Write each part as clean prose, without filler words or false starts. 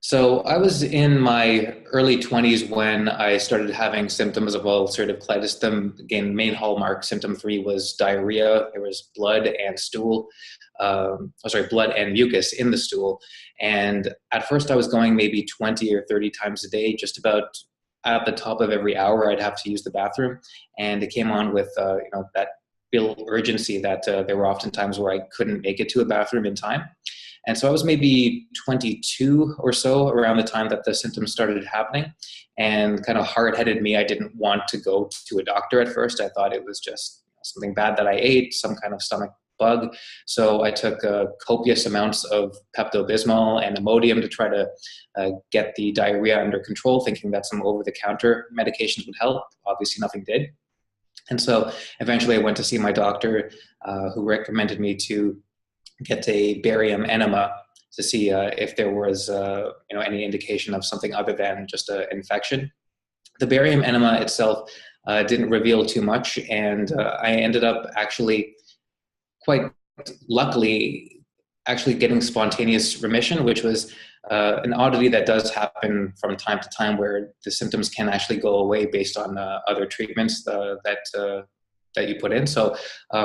So I was in my early 20s when I started having symptoms of ulcerative colitis. The again, main hallmark symptom three was diarrhea. There was blood and stool, blood and mucus in the stool. And at first I was going maybe 20 or 30 times a day, just about at the top of every hour I'd have to use the bathroom. And it came on with, that real urgency that there were often times where I couldn't make it to a bathroom in time. And so I was maybe 22 or so around the time that the symptoms started happening. And kind of hard-headed me, I didn't want to go to a doctor at first. I thought it was just something bad that I ate, some kind of stomach bug. So I took copious amounts of Pepto-Bismol and Imodium to try to get the diarrhea under control, thinking that some over-the-counter medications would help. Obviously, nothing did. And so eventually I went to see my doctor, who recommended me to get a barium enema to see if there was any indication of something other than just an infection. The barium enema itself didn't reveal too much, and I ended up actually quite luckily actually getting spontaneous remission, which was an oddity that does happen from time to time, where the symptoms can actually go away based on other treatments that you put in. So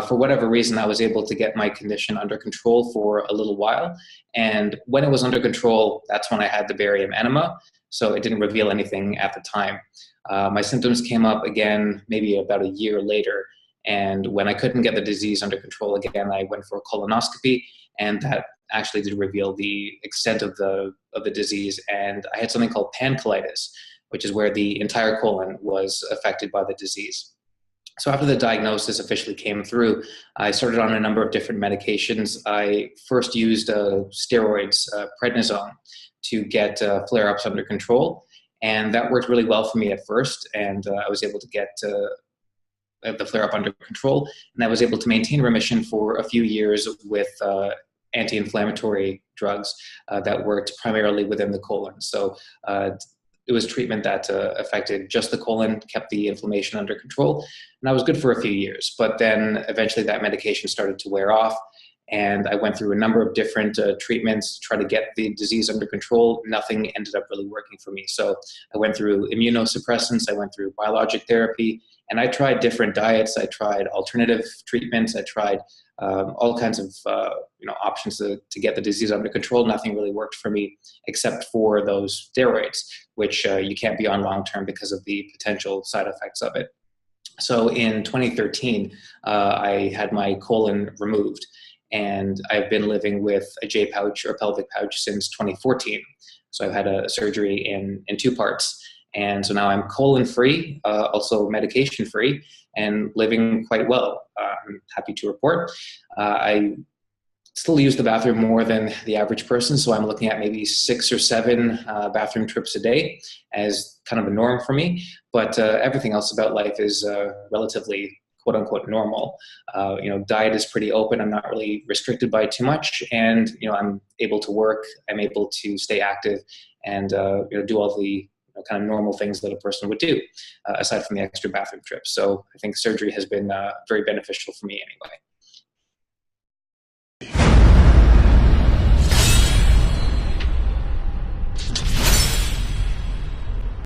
for whatever reason, I was able to get my condition under control for a little while. And when it was under control, that's when I had the barium enema. So it didn't reveal anything at the time. My symptoms came up again, maybe about a year later. And when I couldn't get the disease under control again, I went for a colonoscopy, and that actually did reveal the extent of the disease. And I had something called pancolitis, which is where the entire colon was affected by the disease. So after the diagnosis officially came through, I started on a number of different medications. I first used steroids, prednisone, to get flare-ups under control. And that worked really well for me at first. And I was able to get the flare-up under control. And I was able to maintain remission for a few years with anti-inflammatory drugs that worked primarily within the colon. So it was treatment that affected just the colon, kept the inflammation under control, and that was good for a few years. But then eventually that medication started to wear off, and I went through a number of different treatments to try to get the disease under control. Nothing ended up really working for me. So I went through immunosuppressants, I went through biologic therapy, and I tried different diets. I tried alternative treatments. I tried all kinds of options to get the disease under control. Nothing really worked for me except for those steroids, which you can't be on long term because of the potential side effects of it. So in 2013, I had my colon removed, and I've been living with a J pouch or pelvic pouch since 2014. So I've had a surgery in two parts. And so now I'm colon free, also medication free, and living quite well. I'm happy to report. I still use the bathroom more than the average person, so I'm looking at maybe 6 or 7 bathroom trips a day as kind of a norm for me. But everything else about life is relatively quote unquote normal. Diet is pretty open. I'm not really restricted by too much, and I'm able to work. I'm able to stay active and do all the kind of normal things that a person would do, aside from the extra bathroom trips. So I think surgery has been very beneficial for me anyway.